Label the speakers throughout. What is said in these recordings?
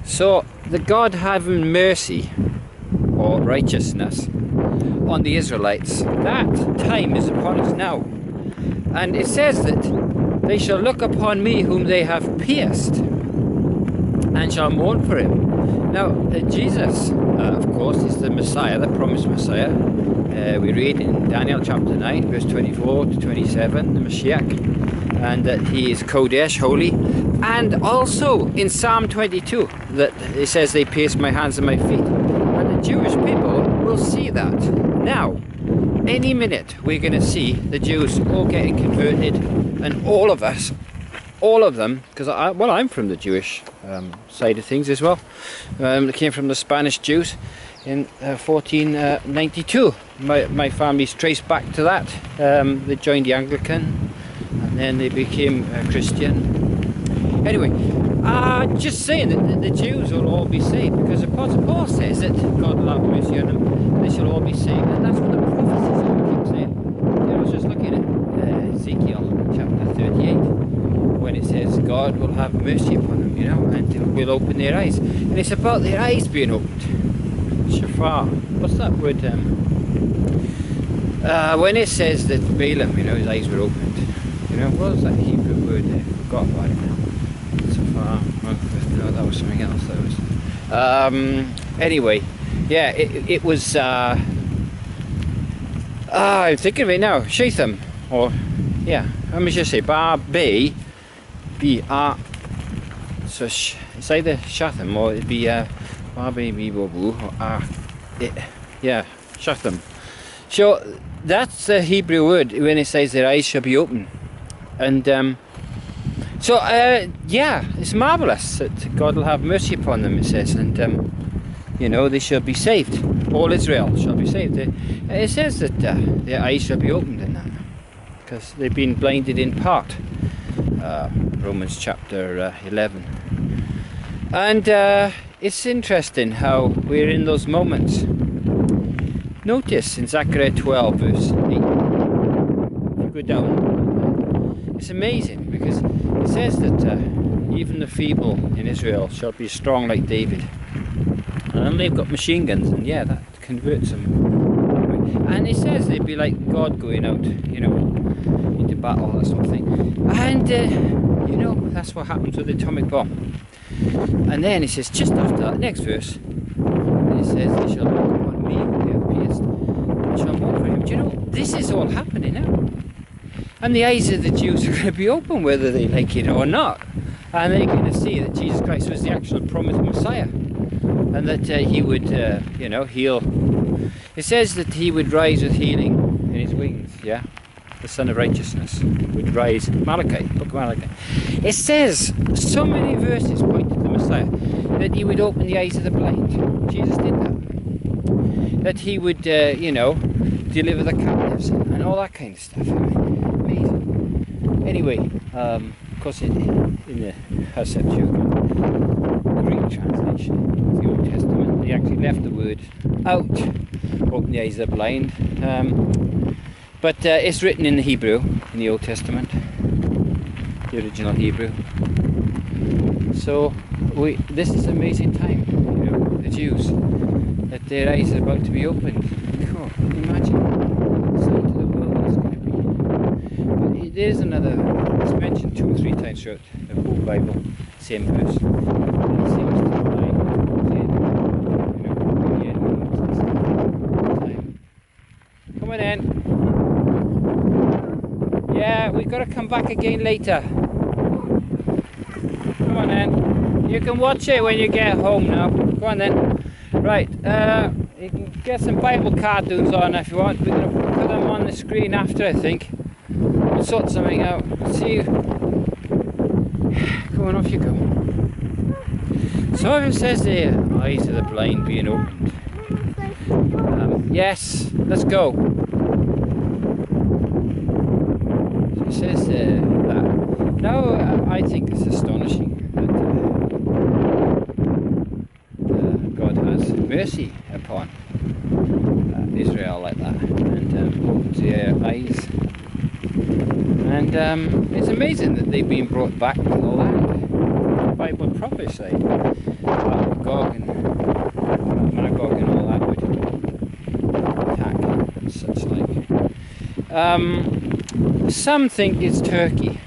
Speaker 1: So the God having mercy or righteousness on the Israelites, that time is upon us now. And it says that they shall look upon me whom they have pierced and shall mourn for him. Now Jesus, of course, is the Messiah, the promised Messiah. We read in Daniel chapter 9 verse 24 to 27, the Mashiach, and that he is Kodesh, holy. And also in Psalm 22 that it says they pierced my hands and my feet. And the Jewish people will see that. Now, any minute we're going to see the Jews all getting converted, and all of us, all of them, because I'm from the Jewish side of things as well. They came from the Spanish Jews in 1492. My family's traced back to that. They joined the Anglican and then they became Christian. Anyway, just saying that the Jews will all be saved, because the Apostle Paul says that God will have mercy on them, they shall all be saved, and that's what the prophecies keep saying. I was just looking at Ezekiel chapter 38, when it says God will have mercy upon them, you know, and will open their eyes, and it's about their eyes being opened. Shafar, what's that word? When it says that Balaam, you know, his eyes were opened, you know, what was that Hebrew word there? I forgot about it now. No, that was something else. That was anyway, yeah, it was I'm thinking of it now. Shatham, or yeah, let me just say Bar B R, so it's either Shatham or it'd be Bar B B Bobu or yeah, Shatham. So that's the Hebrew word when it says their eyes shall be open. And so yeah, it's marvellous that God will have mercy upon them, it says, and you know, they shall be saved. All Israel shall be saved. It says that their eyes shall be opened in that, because they've been blinded in part. Romans chapter 11. And it's interesting how we're in those moments. Notice in Zechariah 12 verse 8, if you go down, it's amazing, because it says that even the feeble in Israel shall be strong like David. And they've got machine guns, and yeah, that converts them. And it says they'd be like God going out, you know, into battle or something. And you know, that's what happens with the atomic bomb. And then it says, just after that, next verse, it says, they shall look upon me who they have pierced, and shall mourn for him. Do you know, this is all happening now. And the eyes of the Jews are going to be open whether they like it or not. And they're going to see that Jesus Christ was the actual promised Messiah. And that he would, you know, heal. It says that he would rise with healing in his wings, yeah? The Son of Righteousness would rise. Malachi, book of Malachi. It says, so many verses point to the Messiah, that he would open the eyes of the blind. Jesus did that. That he would, you know, deliver the captives and all that kind of stuff. I mean, amazing. Anyway, of course, in the Greek translation of the Old Testament, they actually left the word out, open the eyes of the blind. But it's written in the Hebrew, in the Old Testament, the original Hebrew. So this is an amazing time, you know, the Jews, that their eyes are about to be opened. Oh, can you imagine the sight of the world is going to be? But there is another, it's mentioned 2 or 3 times throughout the whole Bible, same verse. And it seems to apply time. Come on in. Yeah, we've got to come back again later. Come on then. You can watch it when you get home now. Go on then. Right, you can get some Bible cartoons on if you want. We're going to put them on the screen after, I think. We'll sort something out. See you. Come on, off you go. So it says there, eyes of the blind being opened. Yes, let's go. It says that. Now I think it's astonishing that God has mercy upon Israel like that, and opens their eyes. And it's amazing that they've been brought back to the land. The Bible prophesied. Some think it's Turkey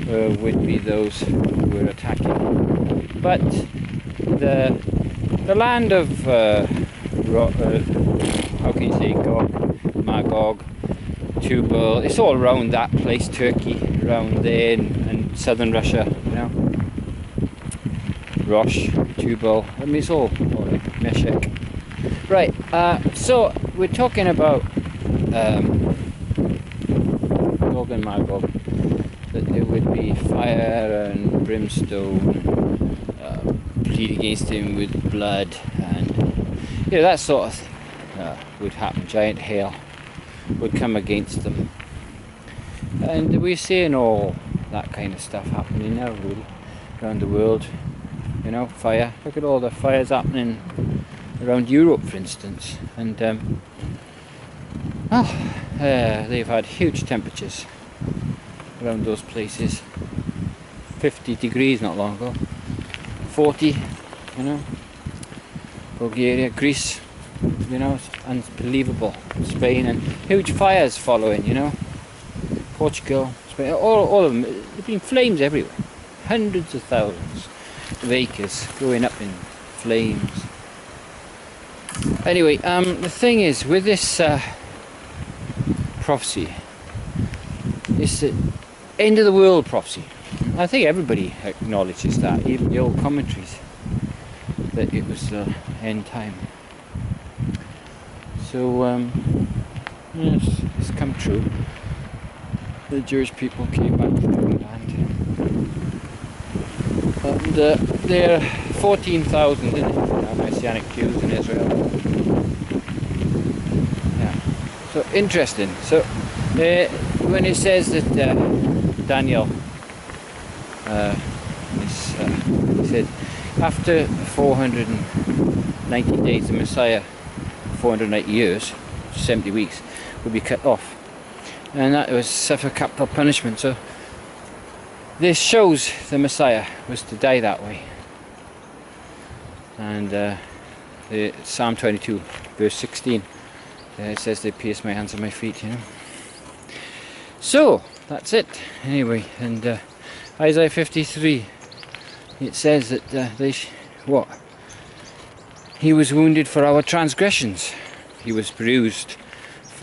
Speaker 1: would be those who were attacking, but the land of how can you say, Gog, Magog, Tubal, it's all around that place, Turkey, around there, and southern Russia, you know, Rosh, Tubal, I mean it's all Meshech. Right, so we're talking about Gog and Magog, that there would be fire and brimstone, plead against him with blood, and you know, that sort of thing would happen. Giant hail would come against them, and we're seeing all that kind of stuff happening now, really, around the world. You know, fire. Look at all the fires happening around Europe, for instance, and they've had huge temperatures around those places. 50 degrees not long ago, 40, you know. Bulgaria, Greece, you know, it's unbelievable. Spain, and huge fires following, you know. Portugal, Spain, all of them. There've been flames everywhere. Hundreds of thousands of acres going up in flames. Anyway, the thing is, with this prophecy, it's the end of the world prophecy. I think everybody acknowledges that, even the old commentaries, that it was the end time. So, yes, it's come true. The Jewish people came back to their land. And there are 14,000, isn't it, Messianic Jews in Israel. Yeah. So, interesting. So, when it says that Daniel, he said, after 490 days, the Messiah, 480 years, 70 weeks, would be cut off. And that was suffer capital punishment. So this shows the Messiah was to die that way. And Psalm 22, verse 16, it says, they pierced my hands and my feet, you know. So, that's it. Anyway, and Isaiah 53, it says that he was wounded for our transgressions, he was bruised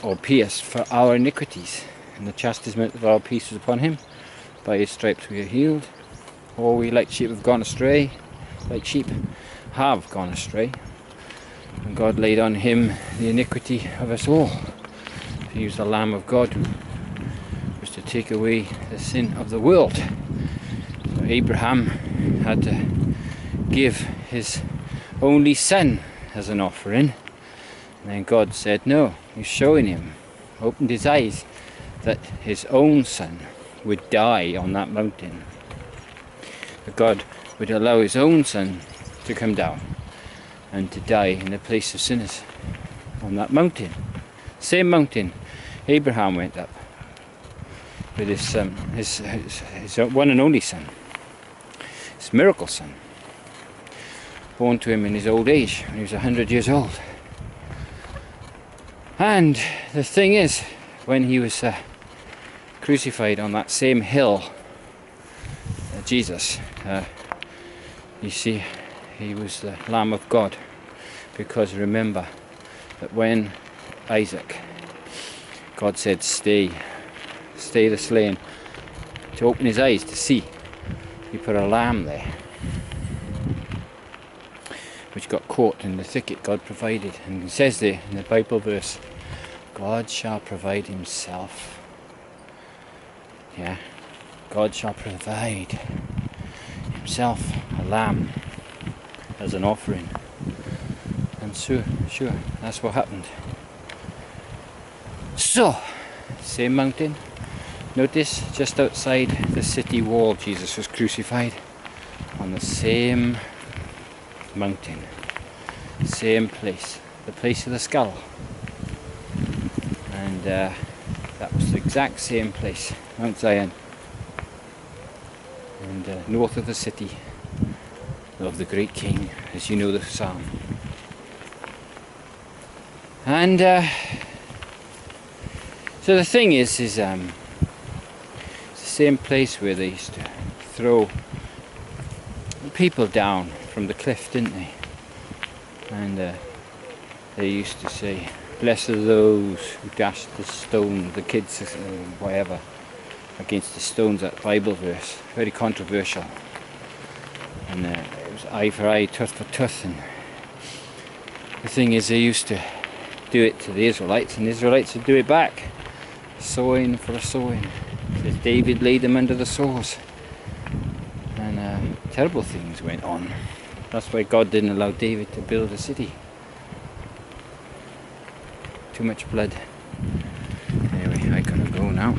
Speaker 1: or pierced for our iniquities, and the chastisement of our peace was upon him. By his stripes we are healed. All we like sheep have gone astray, like sheep have gone astray, and God laid on him the iniquity of us all. He was the Lamb of God who was to take away the sin of the world. So Abraham had to give his only son as an offering, and then God said no. He's showing him, opened his eyes, that his own son would die on that mountain. That God would allow his own son to come down and to die in the place of sinners on that mountain. Same mountain Abraham went up with his one and only son, his miracle son, born to him in his old age when he was 100 years old. And the thing is, when he was crucified on that same hill, Jesus, you see, he was the Lamb of God, because remember that when Isaac, God said stay the slain, to open his eyes to see, he put a lamb there which got caught in the thicket God provided. And it says there in the Bible verse, God shall provide himself. Yeah, God shall provide himself a lamb as an offering. And so, sure, that's what happened. So, same mountain. Notice, just outside the city wall, Jesus was crucified on the same mountain, same place, the place of the skull. And that was the exact same place, Mount Zion, and north of the city of the great King, as you know the psalm. And So the thing is it's the same place where they used to throw people down from the cliff, didn't they? And they used to say, "Blessed are those who dash the stone," the kids, whatever, against the stones. That Bible verse, very controversial. And it was eye for eye, tooth for tooth. And the thing is, they used to do it to the Israelites, and the Israelites would do it back. Sowing for a sowing. It says David laid them under the saws. And terrible things went on. That's why God didn't allow David to build a city. Too much blood. Anyway, I gotta go now.